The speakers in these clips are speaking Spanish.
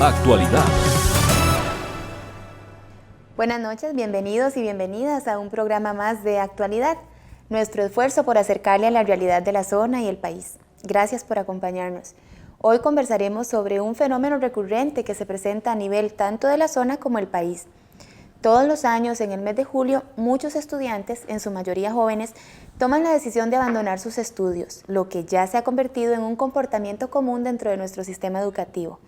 Actualidad. Buenas noches, bienvenidos y bienvenidas a un programa más de Actualidad, nuestro esfuerzo por acercarle a la realidad de la zona y el país. Gracias por acompañarnos. Hoy conversaremos sobre un fenómeno recurrente que se presenta a nivel tanto de la zona como el país. Todos los años, en el mes de julio, muchos estudiantes, en su mayoría jóvenes, toman la decisión de abandonar sus estudios, lo que ya se ha convertido en un comportamiento común dentro de nuestro sistema educativo.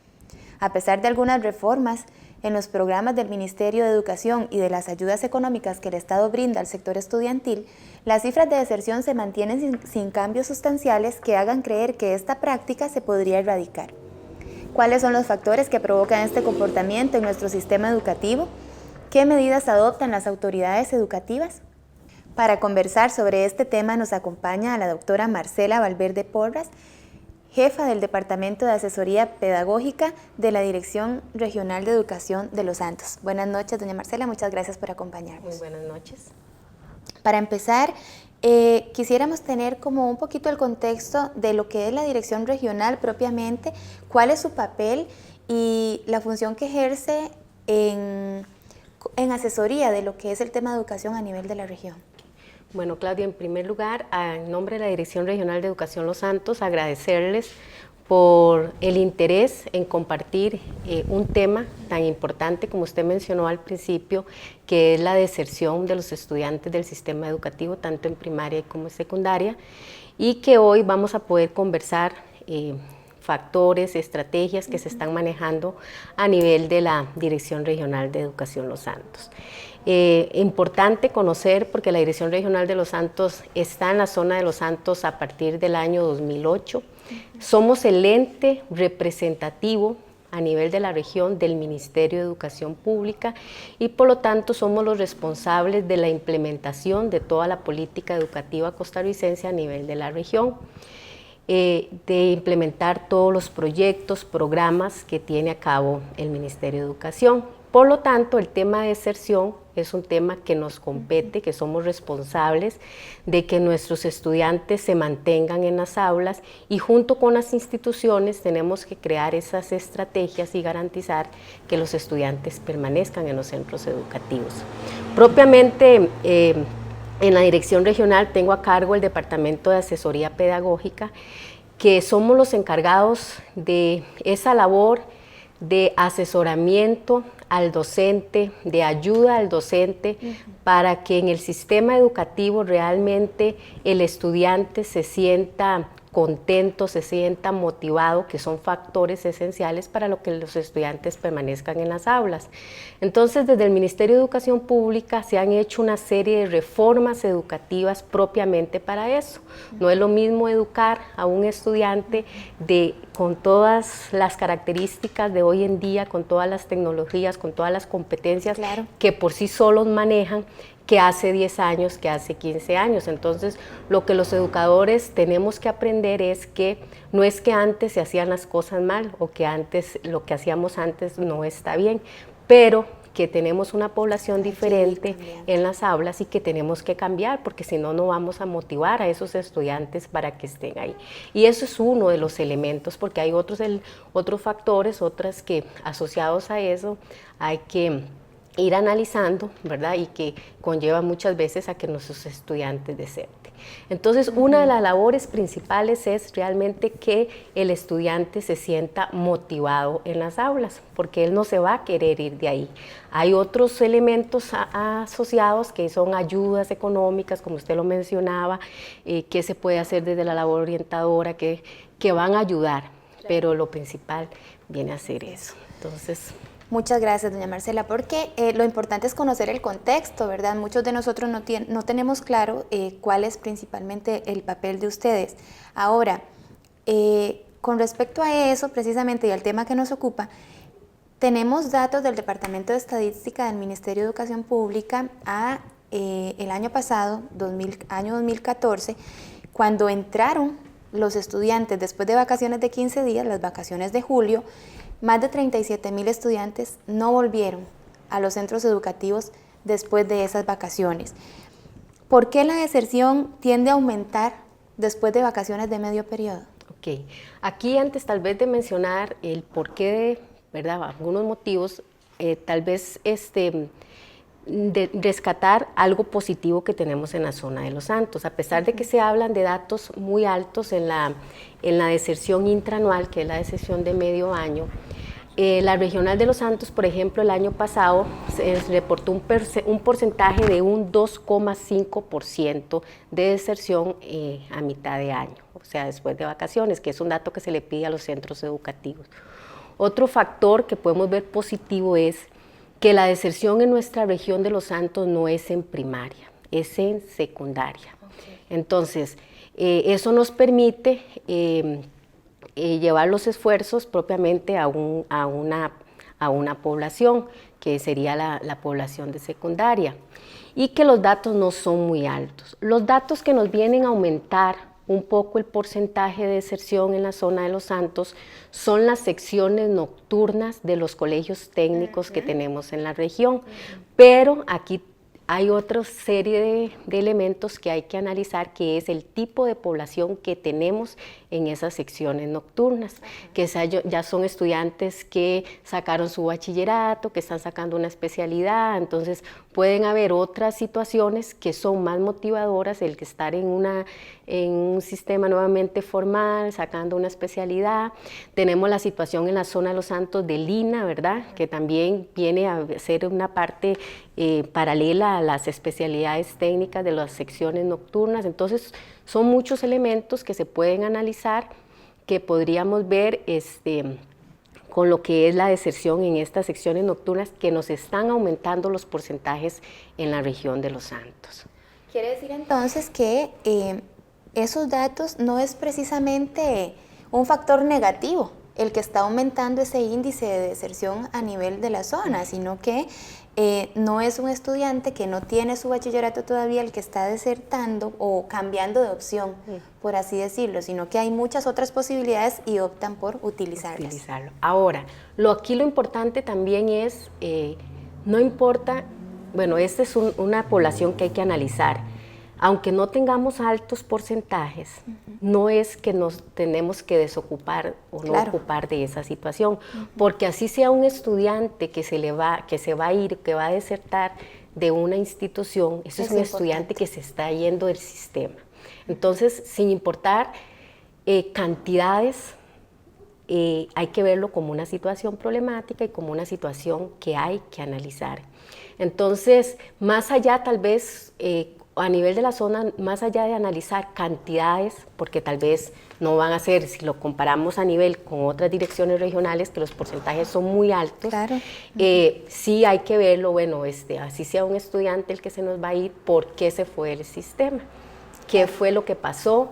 A pesar de algunas reformas en los programas del Ministerio de Educación y de las ayudas económicas que el Estado brinda al sector estudiantil, las cifras de deserción se mantienen sin cambios sustanciales que hagan creer que esta práctica se podría erradicar. ¿Cuáles son los factores que provocan este comportamiento en nuestro sistema educativo? ¿Qué medidas adoptan las autoridades educativas? Para conversar sobre este tema nos acompaña la doctora Marcela Valverde Porras, jefa del Departamento de Asesoría Pedagógica de la Dirección Regional de Educación de Los Santos. Buenas noches, doña Marcela, muchas gracias por acompañarnos. Muy buenas noches. Para empezar, quisiéramos tener como un poquito el contexto de lo que es la Dirección Regional propiamente, cuál es su papel y la función que ejerce en asesoría de lo que es el tema de educación a nivel de la región. Bueno, Claudia, en primer lugar, en nombre de la Dirección Regional de Educación Los Santos, agradecerles por el interés en compartir un tema tan importante como usted mencionó al principio, que es la deserción de los estudiantes del sistema educativo, tanto en primaria como en secundaria, y que hoy vamos a poder conversar factores, estrategias que se están manejando a nivel de la Dirección Regional de Educación Los Santos. Importante conocer porque la Dirección Regional de Los Santos está en la zona de Los Santos a partir del año 2008. Somos el ente representativo a nivel de la región del Ministerio de Educación Pública y por lo tanto somos los responsables de la implementación de toda la política educativa costarricense a nivel de la región. De implementar todos los proyectos, programas que tiene a cabo el Ministerio de Educación. Por lo tanto, el tema de deserción es un tema que nos compete, que somos responsables de que nuestros estudiantes se mantengan en las aulas y junto con las instituciones tenemos que crear esas estrategias y garantizar que los estudiantes permanezcan en los centros educativos. Propiamente, en la Dirección Regional tengo a cargo el Departamento de Asesoría Pedagógica, que somos los encargados de esa labor de asesoramiento al docente, de ayuda al docente, para que en el sistema educativo realmente el estudiante se sienta contento, se sienta motivado, que son factores esenciales para lo que los estudiantes permanezcan en las aulas. Entonces, desde el Ministerio de Educación Pública se han hecho una serie de reformas educativas propiamente para eso. No es lo mismo educar a un estudiante con todas las características de hoy en día, con todas las tecnologías, con todas las competencias que por sí solos manejan, que hace 10 años, que hace 15 años. Entonces, lo que los educadores tenemos que aprender es que no es que antes se hacían las cosas mal o que antes lo que hacíamos antes no está bien, pero que tenemos una población diferente en las aulas y que tenemos que cambiar, porque si no, no vamos a motivar a esos estudiantes para que estén ahí. Y eso es uno de los elementos, porque hay otros factores, otras que asociados a eso hay que ir analizando, ¿verdad? Y que conlleva muchas veces a que nuestros estudiantes deserten. Entonces, una de las labores principales es realmente que el estudiante se sienta motivado en las aulas, porque él no se va a querer ir de ahí. Hay otros elementos asociados que son ayudas económicas, como usted lo mencionaba, que se puede hacer desde la labor orientadora, que van a ayudar, pero lo principal viene a ser eso. Entonces, muchas gracias, doña Marcela, porque lo importante es conocer el contexto, ¿verdad? Muchos de nosotros no tenemos claro cuál es principalmente el papel de ustedes. Ahora, con respecto a eso, precisamente, y al tema que nos ocupa, tenemos datos del Departamento de Estadística del Ministerio de Educación Pública el año pasado, año 2014, cuando entraron los estudiantes después de vacaciones de 15 días, las vacaciones de julio. Más de 37,000 estudiantes no volvieron a los centros educativos después de esas vacaciones. ¿Por qué la deserción tiende a aumentar después de vacaciones de medio periodo? Ok, aquí antes tal vez de mencionar el por qué ¿verdad? Algunos motivos, tal vez rescatar algo positivo que tenemos en la zona de Los Santos. A pesar de que se hablan de datos muy altos en la deserción intraanual, que es la deserción de medio año, la regional de Los Santos, por ejemplo, el año pasado se reportó un porcentaje de un 2,5% de deserción a mitad de año, o sea, después de vacaciones, que es un dato que se le pide a los centros educativos. Otro factor que podemos ver positivo es que la deserción en nuestra región de Los Santos no es en primaria, es en secundaria. Okay. Entonces, eso nos permite llevar los esfuerzos propiamente a una población, que sería la población de secundaria, y que los datos no son muy altos. Los datos que nos vienen a aumentar un poco el porcentaje de deserción en la zona de Los Santos son las secciones nocturnas de los colegios técnicos que tenemos en la región, pero aquí hay otra serie de elementos que hay que analizar, que es el tipo de población que tenemos en esas secciones nocturnas, que ya son estudiantes que sacaron su bachillerato, que están sacando una especialidad, entonces pueden haber otras situaciones que son más motivadoras, el que estar en un sistema nuevamente formal, sacando una especialidad. Tenemos la situación en la zona de Los Santos de Lina, ¿verdad?, que también viene a ser una parte paralela a las especialidades técnicas de las secciones nocturnas. Entonces son muchos elementos que se pueden analizar, que podríamos ver con lo que es la deserción en estas secciones nocturnas, que nos están aumentando los porcentajes en la región de Los Santos. Quiere decir entonces que esos datos no es precisamente un factor negativo el que está aumentando ese índice de deserción a nivel de la zona, sino que no es un estudiante que no tiene su bachillerato todavía el que está desertando o cambiando de opción, por así decirlo, sino que hay muchas otras posibilidades y optan por utilizarlas. Ahora, aquí lo importante también es, no importa, bueno, esta es una población que hay que analizar. Aunque no tengamos altos porcentajes, no es que nos tenemos que desocupar o no ocupar de esa situación, porque así sea un estudiante que se va a ir, que va a desertar de una institución, eso es un estudiante que se está yendo del sistema. Entonces, sin importar cantidades, hay que verlo como una situación problemática y como una situación que hay que analizar. Entonces, más allá tal vez, a nivel de la zona, más allá de analizar cantidades, porque tal vez no van a ser, si lo comparamos a nivel con otras direcciones regionales, que los porcentajes son muy altos, sí hay que verlo, bueno, así sea un estudiante el que se nos va a ir, ¿por qué se fue del sistema? ¿Qué fue lo que pasó?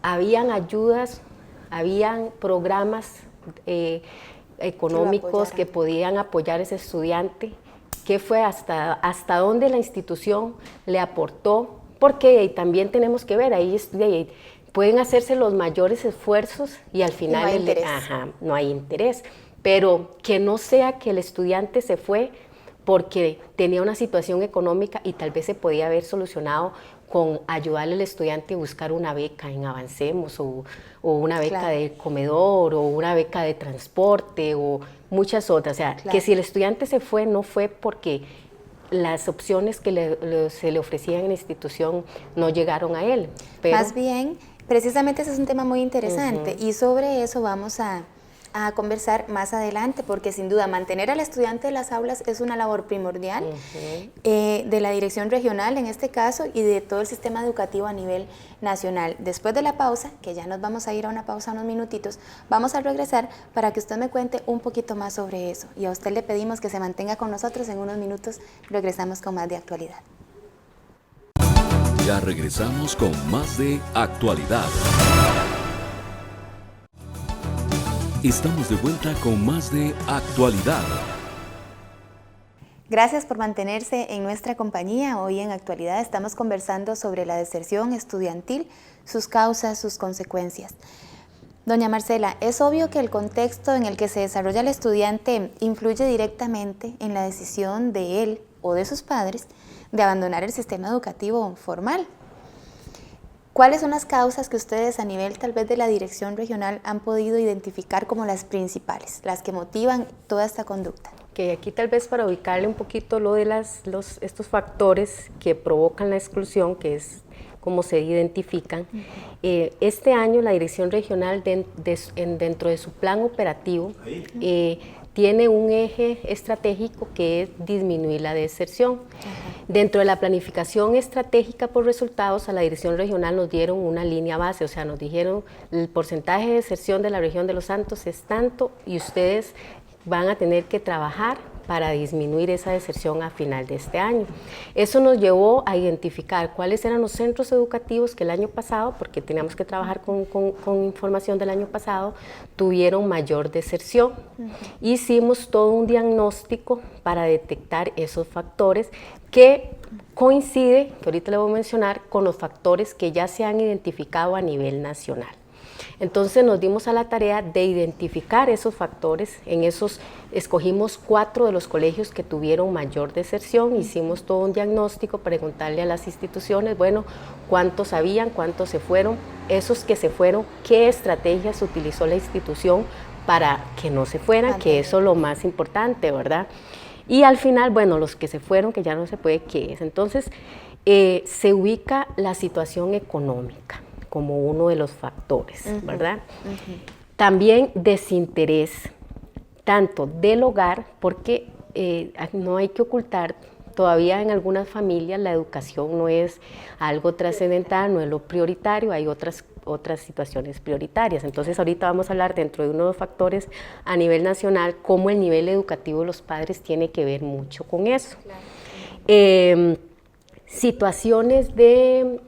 Habían ayudas, habían programas económicos que podían apoyar a ese estudiante. ¿Qué fue hasta dónde la institución le aportó? Porque también tenemos que ver, ahí pueden hacerse los mayores esfuerzos y al final no hay interés. Pero que no sea que el estudiante se fue porque tenía una situación económica y tal vez se podía haber solucionado con ayudarle al estudiante a buscar una beca en Avancemos o una beca de comedor o una beca de transporte o muchas otras. O sea, que si el estudiante se fue, no fue porque las opciones que se le ofrecían en la institución no llegaron a él. Pero más bien, precisamente ese es un tema muy interesante y sobre eso vamos a conversar más adelante, porque sin duda mantener al estudiante en las aulas es una labor primordial de la dirección regional en este caso y de todo el sistema educativo a nivel nacional. Después de la pausa, que ya nos vamos a ir a una pausa unos minutitos, vamos a regresar para que usted me cuente un poquito más sobre eso y a usted le pedimos que se mantenga con nosotros. En unos minutos regresamos con más de actualidad. Ya regresamos con más de actualidad. Estamos de vuelta con más de actualidad. Gracias por mantenerse en nuestra compañía. Hoy en Actualidad estamos conversando sobre la deserción estudiantil, sus causas, sus consecuencias. Doña Marcela, es obvio que el contexto en el que se desarrolla el estudiante influye directamente en la decisión de él o de sus padres de abandonar el sistema educativo formal. ¿Cuáles son las causas que ustedes a nivel tal vez de la dirección regional han podido identificar como las principales, las que motivan toda esta conducta? Que aquí tal vez para ubicarle un poquito lo de estos factores que provocan la exclusión, que es cómo se identifican. Este año la Dirección Regional dentro de su plan operativo tiene un eje estratégico que es disminuir la deserción. Dentro de la planificación estratégica por resultados, a la Dirección Regional nos dieron una línea base, o sea, nos dijeron el porcentaje de deserción de la región de Los Santos es tanto y ustedes van a tener que trabajar para disminuir esa deserción a final de este año. Eso nos llevó a identificar cuáles eran los centros educativos que el año pasado, porque teníamos que trabajar con información del año pasado, tuvieron mayor deserción. Hicimos todo un diagnóstico para detectar esos factores que coincide, que ahorita le voy a mencionar, con los factores que ya se han identificado a nivel nacional. Entonces nos dimos a la tarea de identificar esos factores. Escogimos 4 de los colegios que tuvieron mayor deserción, hicimos todo un diagnóstico, preguntarle a las instituciones, bueno, cuántos habían, cuántos se fueron, esos que se fueron, qué estrategias utilizó la institución para que no se fueran, que eso es lo más importante, ¿verdad? Y al final, bueno, los que se fueron, que ya no se puede, ¿qué es? Entonces, se ubica la situación económica como uno de los factores, ¿verdad? También desinterés, tanto del hogar, porque no hay que ocultar, todavía en algunas familias la educación no es algo trascendental, no es lo prioritario, hay otras situaciones prioritarias. Entonces ahorita vamos a hablar dentro de uno de los factores a nivel nacional, cómo el nivel educativo de los padres tiene que ver mucho con eso. Claro. Situaciones de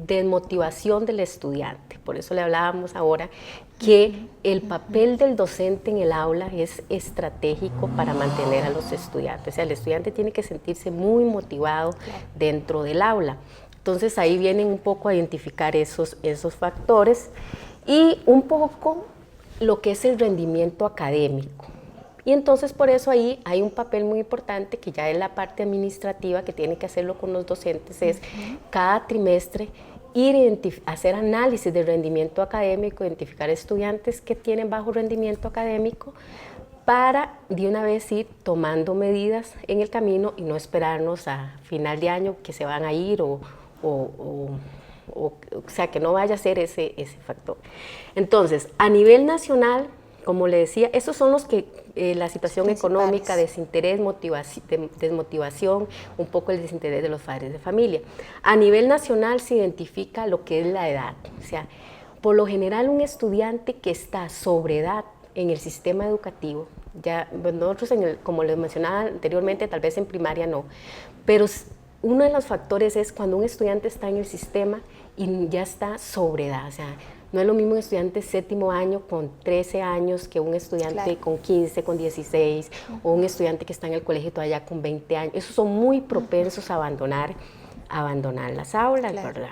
desmotivación del estudiante, por eso le hablábamos ahora que el papel del docente en el aula es estratégico para mantener a los estudiantes, o sea, el estudiante tiene que sentirse muy motivado dentro del aula. Entonces ahí vienen un poco a identificar esos factores y un poco lo que es el rendimiento académico. Y entonces por eso ahí hay un papel muy importante que ya es la parte administrativa que tiene que hacerlo con los docentes, es cada trimestre hacer análisis de rendimiento académico, identificar estudiantes que tienen bajo rendimiento académico para de una vez ir tomando medidas en el camino y no esperarnos a final de año que se van a ir o sea, que no vaya a ser ese factor. Entonces, a nivel nacional, como le decía, esos son los que la situación económica, desinterés, desmotivación, un poco el desinterés de los padres de familia. A nivel nacional se identifica lo que es la edad, o sea, por lo general un estudiante que está sobre edad en el sistema educativo, ya nosotros como les mencionaba anteriormente, tal vez en primaria no, pero uno de los factores es cuando un estudiante está en el sistema y ya está sobre edad, o sea, no es lo mismo un estudiante séptimo año con 13 años que un estudiante con 15, con 16, o un estudiante que está en el colegio todavía con 20 años. Esos son muy propensos a abandonar las aulas, ¿verdad?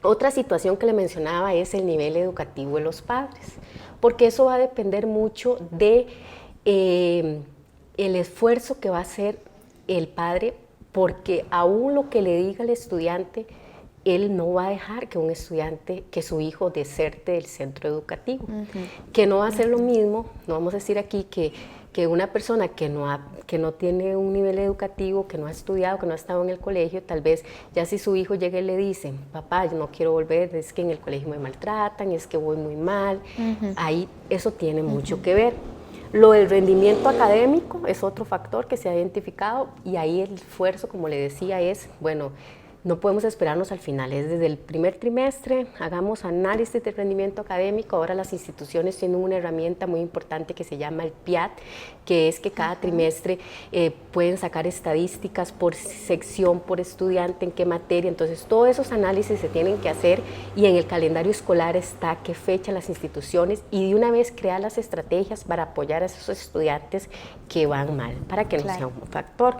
Otra situación que le mencionaba es el nivel educativo de los padres, porque eso va a depender mucho de el esfuerzo que va a hacer el padre, porque aún lo que le diga al estudiante, él no va a dejar que un estudiante, que su hijo deserte del centro educativo, que no va a ser lo mismo, no vamos a decir aquí que una persona que no tiene un nivel educativo, que no ha estudiado, que no ha estado en el colegio, tal vez ya si su hijo llega y le dice, papá, yo no quiero volver, es que en el colegio me maltratan, es que voy muy mal, ahí eso tiene mucho que ver. Lo del rendimiento académico es otro factor que se ha identificado y ahí el esfuerzo, como le decía, es, bueno, no podemos esperarnos al final, es desde el primer trimestre, hagamos análisis de rendimiento académico. Ahora las instituciones tienen una herramienta muy importante que se llama el PIAT, que es que cada trimestre pueden sacar estadísticas por sección, por estudiante, en qué materia. Entonces todos esos análisis se tienen que hacer y en el calendario escolar está qué fecha las instituciones y de una vez crear las estrategias para apoyar a esos estudiantes que van mal, para que no sea un factor.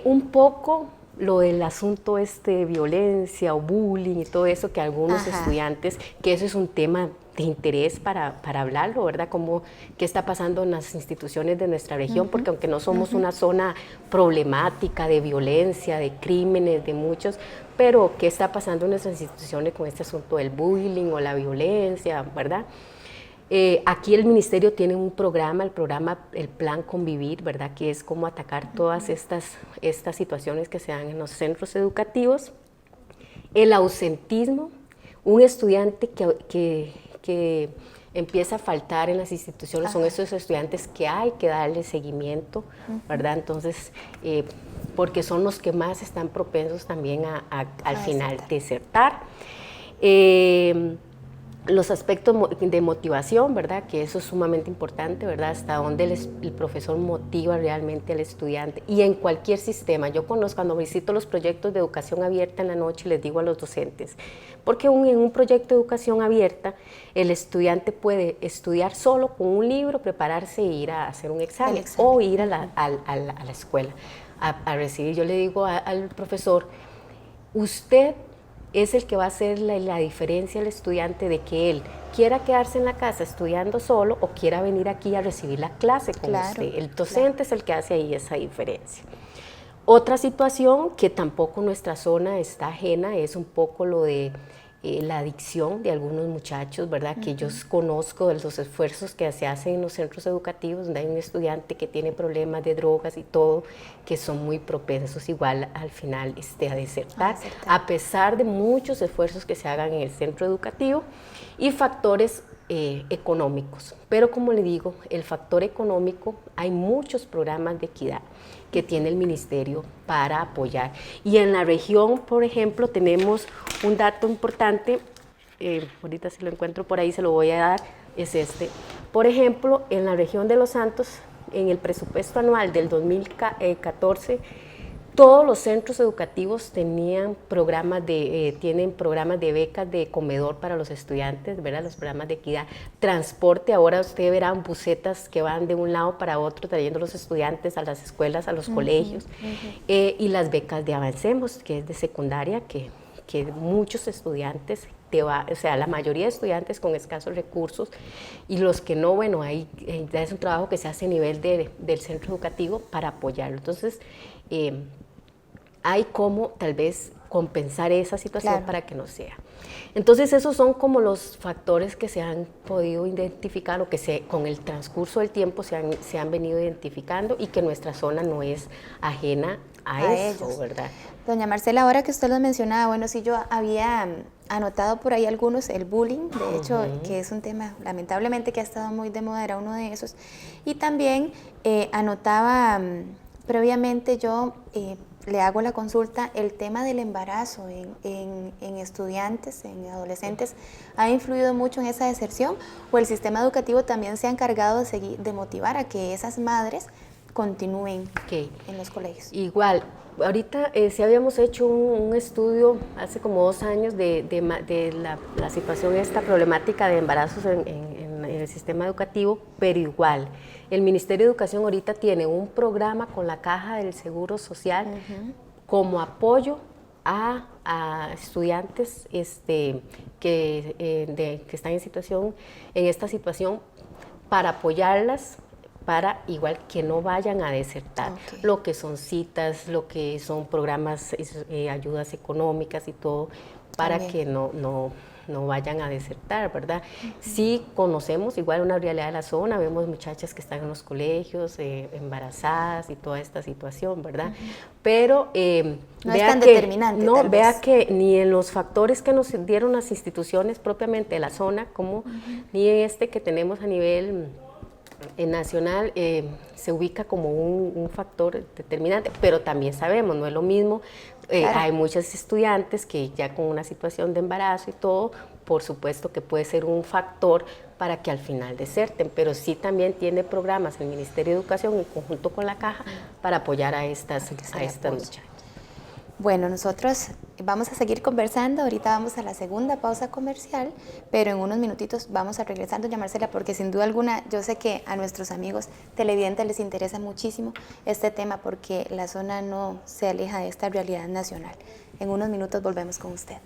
Un poco lo del asunto violencia o bullying y todo eso que algunos estudiantes, que eso es un tema de interés para hablarlo, ¿verdad? Como qué está pasando en las instituciones de nuestra región, porque aunque no somos una zona problemática de violencia, de crímenes, de muchos, pero qué está pasando en nuestras instituciones con este asunto del bullying o la violencia, ¿verdad? Aquí el ministerio tiene un programa, el Plan Convivir, ¿verdad? Que es cómo atacar todas estas situaciones que se dan en los centros educativos. El ausentismo, un estudiante que empieza a faltar en las instituciones, son esos estudiantes que hay que darle seguimiento, ¿verdad? Entonces, porque son los que más están propensos también al final desertar. Los aspectos de motivación, ¿verdad? Que eso es sumamente importante, ¿verdad? Hasta dónde el profesor motiva realmente al estudiante. Y en cualquier sistema, yo conozco, cuando visito los proyectos de educación abierta en la noche, les digo a los docentes, porque en un proyecto de educación abierta, el estudiante puede estudiar solo con un libro, prepararse e ir a hacer un examen. O ir a la escuela a recibir. Yo le digo al profesor, usted es el que va a hacer la diferencia al estudiante de que él quiera quedarse en la casa estudiando solo o quiera venir aquí a recibir la clase con usted. El docente es el que hace ahí esa diferencia. Otra situación que tampoco nuestra zona está ajena es un poco lo de la adicción de algunos muchachos, ¿verdad? Que yo conozco de los esfuerzos que se hacen en los centros educativos, donde hay un estudiante que tiene problemas de drogas y todo, que son muy propensos igual al final a desertar, a pesar de muchos esfuerzos que se hagan en el centro educativo, y factores económicos. Pero como le digo, el factor económico, hay muchos programas de equidad que tiene el ministerio para apoyar. Y en la región, por ejemplo, tenemos un dato importante, ahorita si lo encuentro por ahí se lo voy a dar, es este. Por ejemplo, en la región de Los Santos, en el presupuesto anual del 2014, todos los centros educativos tienen programas de becas de comedor para los estudiantes, ¿verdad? Los programas de equidad, transporte. Ahora ustedes verán busetas que van de un lado para otro trayendo los estudiantes a las escuelas, a los colegios, y las becas de Avancemos, que es de secundaria, que muchos estudiantes, o sea, la mayoría de estudiantes con escasos recursos, y los que no, bueno, ahí es un trabajo que se hace a nivel del centro educativo para apoyarlo. Entonces, hay como tal vez compensar esa situación para que no sea. Entonces esos son como los factores que se han podido identificar o que con el transcurso del tiempo se han venido identificando, y que nuestra zona no es ajena a eso, ellos, ¿verdad? Doña Marcela, ahora que usted lo mencionaba, bueno, sí, yo había anotado por ahí algunos, el bullying, de hecho, que es un tema lamentablemente que ha estado muy de moda, era uno de esos, y también anotaba previamente yo le hago la consulta, el tema del embarazo en estudiantes, en adolescentes, ¿ha influido mucho en esa deserción? ¿O el sistema educativo también se ha encargado de motivar a que esas madres continúen en los colegios? Igual, ahorita sí habíamos hecho un estudio hace como 2 años de la situación, esta problemática de embarazos en el sistema educativo, pero igual, el Ministerio de Educación ahorita tiene un programa con la Caja del Seguro Social como apoyo a estudiantes que están en esta situación, para apoyarlas, para igual que no vayan a desertar, lo que son citas, lo que son programas, ayudas económicas y todo, para que no vayan a desertar, ¿verdad? Sí conocemos igual una realidad de la zona, vemos muchachas que están en los colegios, embarazadas y toda esta situación, ¿verdad? Pero no es tan determinante. No, vea que ni en los factores que nos dieron las instituciones propiamente de la zona, como ni en que tenemos a nivel nacional, se ubica como un factor determinante, pero también sabemos, no es lo mismo, hay muchos estudiantes que ya con una situación de embarazo y todo, por supuesto que puede ser un factor para que al final deserten, pero sí también tiene programas el Ministerio de Educación en conjunto con la Caja para apoyar a estas muchachas. Bueno, nosotros vamos a seguir conversando, ahorita vamos a la segunda pausa comercial, pero en unos minutitos vamos a regresar, doña Marcela, porque sin duda alguna yo sé que a nuestros amigos televidentes les interesa muchísimo este tema, porque la zona no se aleja de esta realidad nacional. En unos minutos volvemos con usted.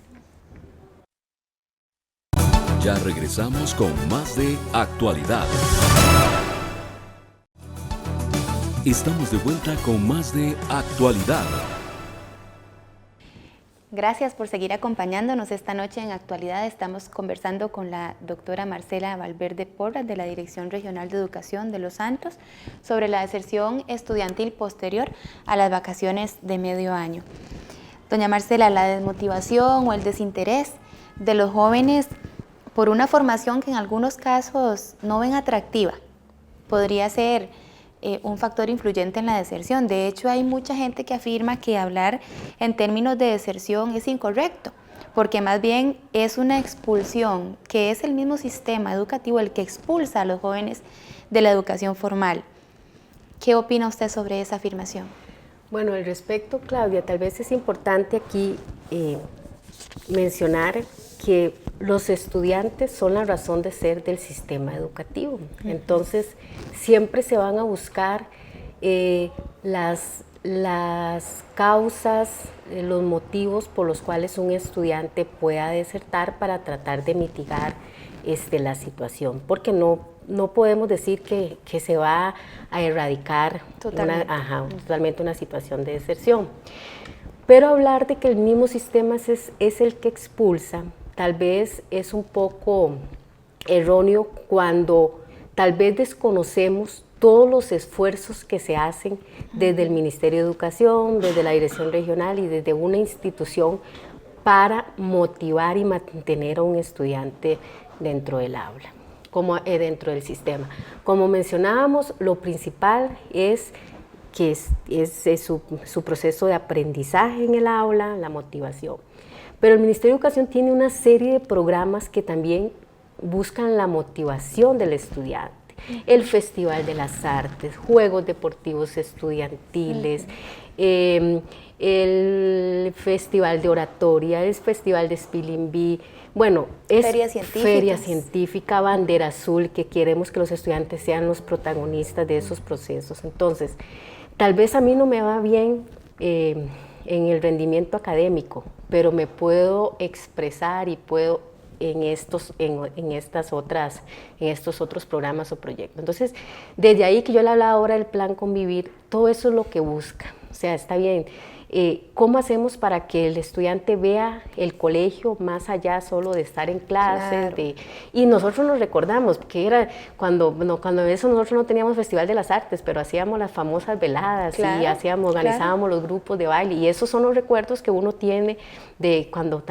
Ya regresamos con más de Actualidad. Estamos de vuelta con más de Actualidad. Gracias por seguir acompañándonos esta noche en Actualidad. Estamos conversando con la doctora Marcela Valverde Porras de la Dirección Regional de Educación de Los Santos sobre la deserción estudiantil posterior a las vacaciones de medio año. Doña Marcela, la desmotivación o el desinterés de los jóvenes por una formación que en algunos casos no ven atractiva podría ser un factor influyente en la deserción. De hecho, hay mucha gente que afirma que hablar en términos de deserción es incorrecto, porque más bien es una expulsión, que es el mismo sistema educativo el que expulsa a los jóvenes de la educación formal. ¿Qué opina usted sobre esa afirmación? Bueno, al respecto, Claudia, tal vez es importante aquí mencionar que los estudiantes son la razón de ser del sistema educativo. Entonces, siempre se van a buscar las causas, los motivos por los cuales un estudiante pueda desertar para tratar de mitigar la situación, porque no podemos decir que se va a erradicar totalmente una situación de deserción. Pero hablar de que el mismo sistema es el que expulsa, tal vez es un poco erróneo cuando tal vez desconocemos todos los esfuerzos que se hacen desde el Ministerio de Educación, desde la Dirección Regional y desde una institución para motivar y mantener a un estudiante dentro del aula, dentro del sistema. Como mencionábamos, lo principal es que es su proceso de aprendizaje en el aula, la motivación. Pero el Ministerio de Educación tiene una serie de programas que también buscan la motivación del estudiante. El Festival de las Artes, Juegos Deportivos Estudiantiles, el Festival de Oratoria, el Festival de Spelling Bee. Bueno, es Feria Científica, Bandera Azul, que queremos que los estudiantes sean los protagonistas de esos procesos. Entonces, tal vez a mí no me va bien en el rendimiento académico, pero me puedo expresar y puedo en estos otros programas o proyectos. Entonces, desde ahí que yo le hablaba ahora del plan Convivir, todo eso es lo que busca. O sea, está bien. ¿Cómo hacemos para que el estudiante vea el colegio más allá solo de estar en clases? Claro. Y nosotros nos recordamos que era cuando eso nosotros no teníamos Festival de las Artes, pero hacíamos las famosas veladas, claro, y organizábamos los grupos de baile, y esos son los recuerdos que uno tiene de cuando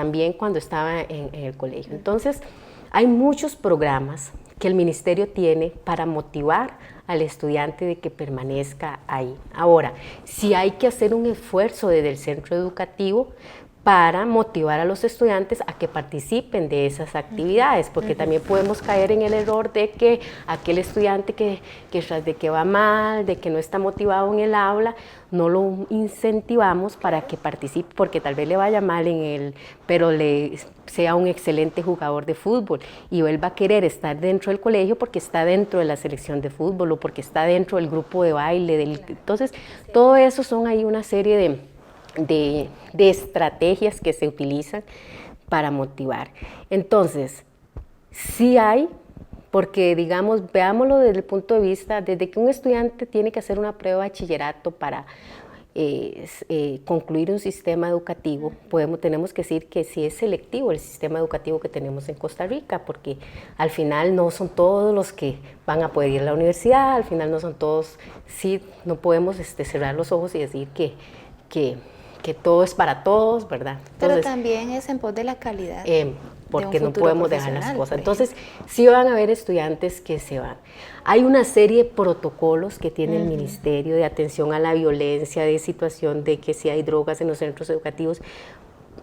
estaba en el colegio. Entonces, hay muchos programas que el ministerio tiene para motivar al estudiante de que permanezca ahí. Ahora, sí hay que hacer un esfuerzo desde el centro educativo para motivar a los estudiantes a que participen de esas actividades, porque también podemos caer en el error de que aquel estudiante que tras de que va mal, de que no está motivado en el aula, no lo incentivamos para que participe, porque tal vez le vaya mal pero sea un excelente jugador de fútbol y él va a querer estar dentro del colegio porque está dentro de la selección de fútbol o porque está dentro del grupo de baile. Entonces, todo eso son ahí una serie de estrategias que se utilizan para motivar. Entonces, sí hay, porque digamos, veámoslo desde el punto de vista, desde que un estudiante tiene que hacer una prueba de bachillerato para concluir un sistema educativo, tenemos que decir que sí es selectivo el sistema educativo que tenemos en Costa Rica, porque al final no son todos los que van a poder ir a la universidad, al final no son todos, sí, no podemos cerrar los ojos y decir que todo es para todos, ¿verdad? Entonces, pero también es en pos de la calidad. Porque no podemos dejar las cosas. Entonces, sí van a haber estudiantes que se van. Hay una serie de protocolos que tiene el ministerio de atención a la violencia, de situación de que si hay drogas en los centros educativos,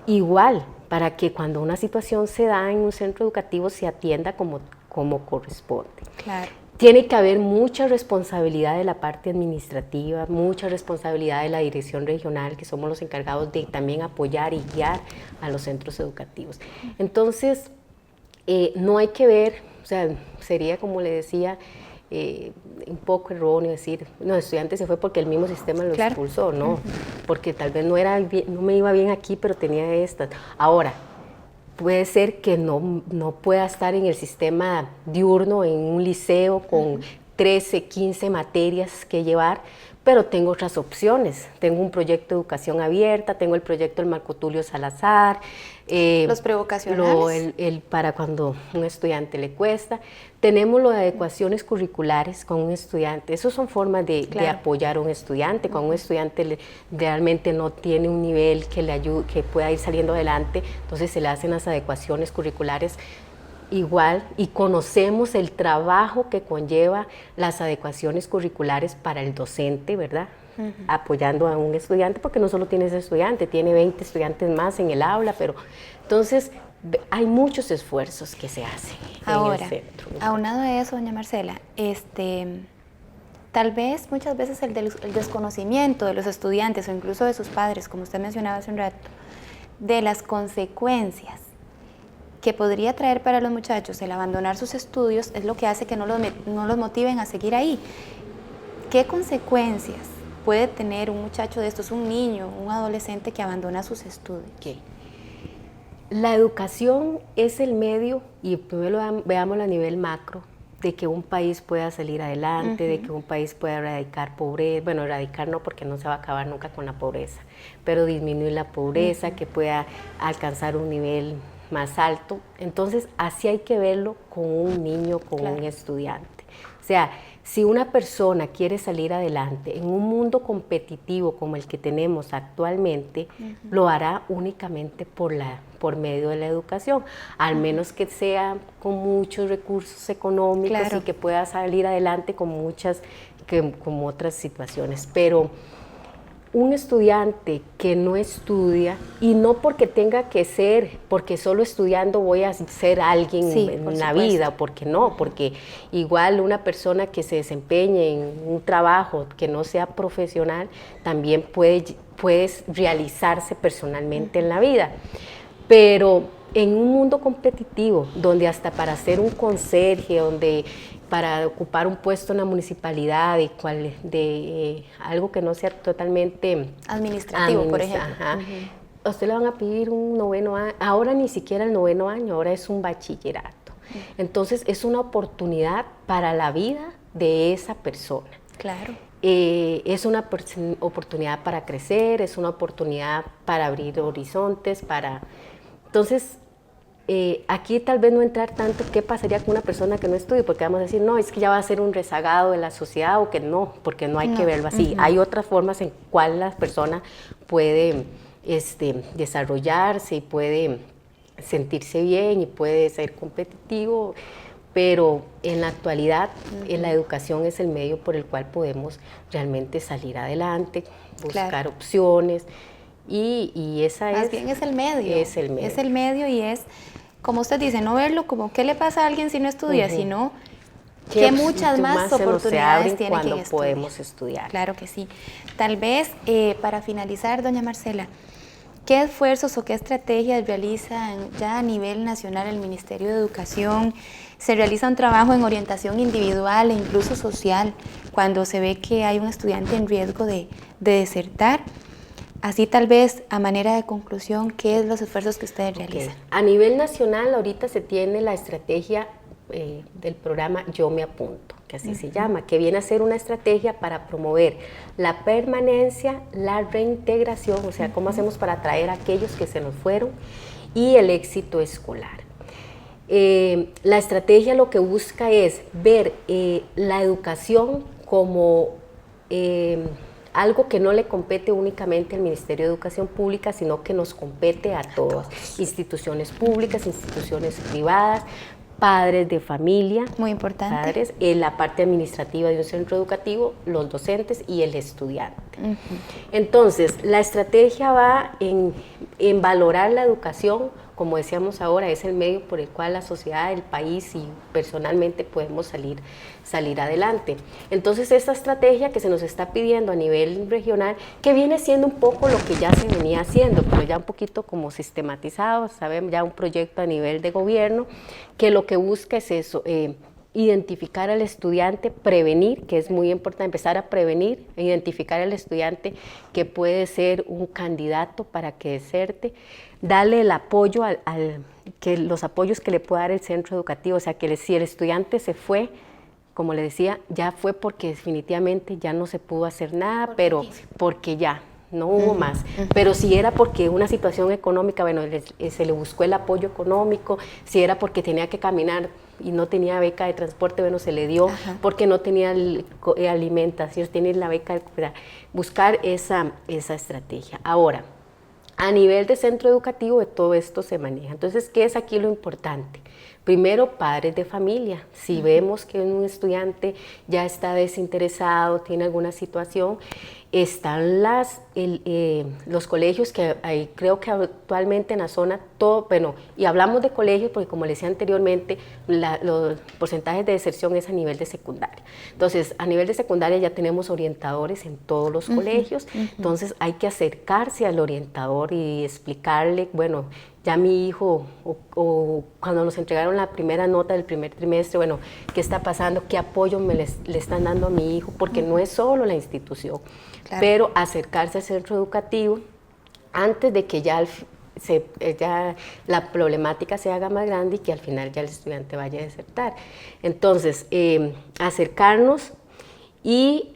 igual, para que cuando una situación se da en un centro educativo se atienda como corresponde. Claro. Tiene que haber mucha responsabilidad de la parte administrativa, mucha responsabilidad de la dirección regional, que somos los encargados de también apoyar y guiar a los centros educativos. Entonces, no hay que ver, o sea, sería como le decía, un poco erróneo decir, no, el estudiante se fue porque el mismo sistema lo expulsó, no, porque tal vez no me iba bien aquí, pero tenía estas. Ahora, puede ser que no pueda estar en el sistema diurno, en un liceo con 13, 15 materias que llevar, pero tengo otras opciones. Tengo un proyecto de educación abierta, tengo el proyecto del Marco Tulio Salazar. Los prevocacionales. Para cuando un estudiante le cuesta. Tenemos lo de adecuaciones curriculares con un estudiante. Esas son formas de apoyar a un estudiante. Cuando un estudiante realmente no tiene un nivel que le ayude, que pueda ir saliendo adelante, entonces se le hacen las adecuaciones curriculares igual, y conocemos el trabajo que conlleva las adecuaciones curriculares para el docente, ¿verdad? Apoyando a un estudiante, porque no solo tiene ese estudiante, tiene 20 estudiantes más en el aula, pero entonces hay muchos esfuerzos que se hacen en el centro. Aunado a eso, doña Marcela, tal vez muchas veces el desconocimiento de los estudiantes o incluso de sus padres, como usted mencionaba hace un rato, de las consecuencias que podría traer para los muchachos el abandonar sus estudios es lo que hace que no los motiven a seguir ahí. ¿Qué consecuencias puede tener un muchacho de estos, un niño, un adolescente que abandona sus estudios? La educación es el medio, y primero veámoslo a nivel macro, de que un país pueda salir adelante, de que un país pueda erradicar pobreza, bueno, erradicar no, porque no se va a acabar nunca con la pobreza, pero disminuir la pobreza, que pueda alcanzar un nivel más alto. Entonces, así hay que verlo con un niño, con un estudiante. O sea, si una persona quiere salir adelante en un mundo competitivo como el que tenemos actualmente, lo hará únicamente por medio de la educación, al menos que sea con muchos recursos económicos y que pueda salir adelante con como otras situaciones. Pero un estudiante que no estudia, y no porque tenga que ser, porque solo estudiando voy a ser alguien en la vida, porque no, porque igual una persona que se desempeñe en un trabajo que no sea profesional, también puede realizarse personalmente en la vida. Pero en un mundo competitivo, donde hasta para ser un conserje, donde para ocupar un puesto en la municipalidad, de algo que no sea totalmente administrativo, por ejemplo. A usted le van a pedir un 9º año, ahora ni siquiera el 9º año, ahora es un bachillerato. Entonces es una oportunidad para la vida de esa persona. Claro. Es una oportunidad para crecer, es una oportunidad para abrir horizontes, Entonces, aquí tal vez no entrar tanto qué pasaría con una persona que no estudie, porque vamos a decir, no, es que ya va a ser un rezagado de la sociedad, o que no, porque no hay que verlo así. Hay otras formas en cuales la persona puede desarrollarse y puede sentirse bien y puede ser competitivo, pero en la actualidad la educación es el medio por el cual podemos realmente salir adelante, buscar opciones. Y esa Más bien es el medio. Es el medio. Es el medio, y es, como usted dice, no verlo como qué le pasa a alguien si no estudia, sino que muchas más oportunidades tiene quien estudia. Podemos estudiar. Claro que sí. Tal vez, para finalizar, doña Marcela, ¿qué esfuerzos o qué estrategias realiza ya a nivel nacional el Ministerio de Educación? ¿Se realiza un trabajo en orientación individual e incluso social cuando se ve que hay un estudiante en riesgo de desertar? Así tal vez, a manera de conclusión, ¿qué es los esfuerzos que ustedes realizan? A nivel nacional, ahorita se tiene la estrategia del programa Yo Me Apunto, que así se llama, que viene a ser una estrategia para promover la permanencia, la reintegración, o sea, cómo hacemos para atraer a aquellos que se nos fueron, y el éxito escolar. La estrategia lo que busca es ver la educación como algo que no le compete únicamente al Ministerio de Educación Pública, sino que nos compete a todos, instituciones públicas, instituciones privadas, padres de familia, muy importante, padres, la parte administrativa de un centro educativo, los docentes y el estudiante. Entonces, la estrategia va en valorar la educación, como decíamos ahora, es el medio por el cual la sociedad, el país y personalmente podemos salir adelante. Entonces, esta estrategia que se nos está pidiendo a nivel regional, que viene siendo un poco lo que ya se venía haciendo, pero ya un poquito como sistematizado, sabemos, ya un proyecto a nivel de gobierno, que lo que busca es eso, identificar al estudiante, prevenir, que es muy importante, empezar a prevenir, identificar al estudiante que puede ser un candidato para que deserte, darle el apoyo que los apoyos que le pueda dar el centro educativo, o sea, que si el estudiante se fue, como le decía, ya fue porque definitivamente ya no se pudo hacer nada, pero porque ya no hubo más. Pero si era porque una situación económica, bueno, se le buscó el apoyo económico, si era porque tenía que caminar y no tenía beca de transporte, bueno, se le dio, porque no tenía alimentación, tiene la beca de buscar esa estrategia. Ahora, a nivel de centro educativo, de todo esto se maneja. Entonces, ¿qué es aquí lo importante? Primero, padres de familia. Si vemos que un estudiante ya está desinteresado, tiene alguna situación, están los colegios que hay, creo que actualmente en la zona, todo, bueno, y hablamos de colegios porque como les decía anteriormente, los porcentajes de deserción es a nivel de secundaria. Entonces, a nivel de secundaria ya tenemos orientadores en todos los colegios, entonces hay que acercarse al orientador y explicarle, bueno, ya mi hijo, o cuando nos entregaron la primera nota del primer trimestre, bueno, ¿qué está pasando? ¿Qué apoyo le están dando a mi hijo? Porque no es solo la institución, pero acercarse al centro educativo antes de que ya la problemática se haga más grande y que al final ya el estudiante vaya a desertar. Entonces, acercarnos y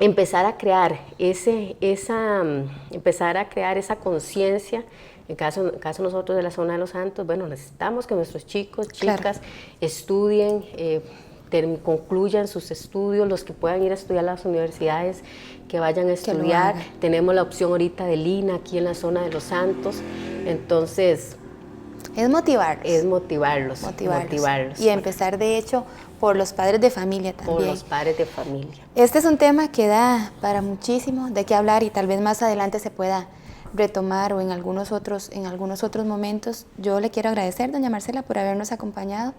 empezar a crear esa conciencia. En caso nosotros de la zona de Los Santos, bueno, necesitamos que nuestros chicos, chicas, estudien, concluyan sus estudios, los que puedan ir a estudiar a las universidades, que vayan a estudiar. Tenemos la opción ahorita de Lina aquí en la zona de Los Santos, entonces... Es motivarlos. Es motivarlos. Y empezar, de hecho, por los padres de familia también. Por los padres de familia. Este es un tema que da para muchísimo de qué hablar y tal vez más adelante se pueda retomar o en algunos otros momentos. Yo le quiero agradecer, doña Marcela, por habernos acompañado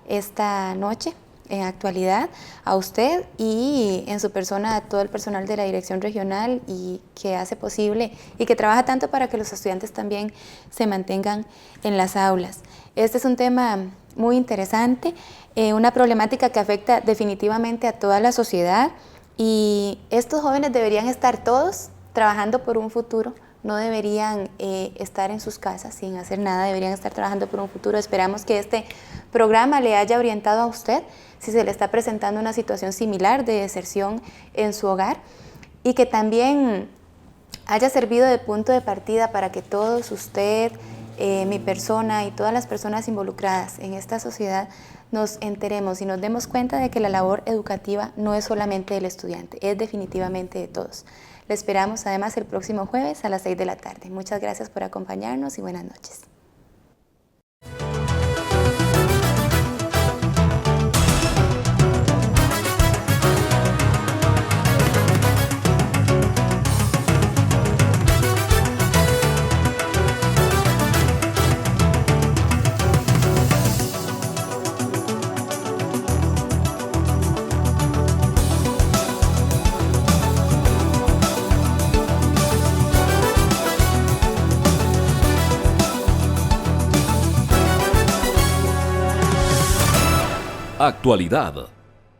esta noche en Actualidad, a usted y en su persona a todo el personal de la Dirección Regional y que hace posible y que trabaja tanto para que los estudiantes también se mantengan en las aulas. Este es un tema muy interesante, una problemática que afecta definitivamente a toda la sociedad y estos jóvenes deberían estar todos trabajando por un futuro. No deberían estar en sus casas sin hacer nada, deberían estar trabajando por un futuro. Esperamos que este programa le haya orientado a usted si se le está presentando una situación similar de deserción en su hogar y que también haya servido de punto de partida para que todos, usted, mi persona y todas las personas involucradas en esta sociedad nos enteremos y nos demos cuenta de que la labor educativa no es solamente del estudiante, es definitivamente de todos. Le esperamos además el próximo jueves a las 6 de la tarde. Muchas gracias por acompañarnos y buenas noches. Actualidad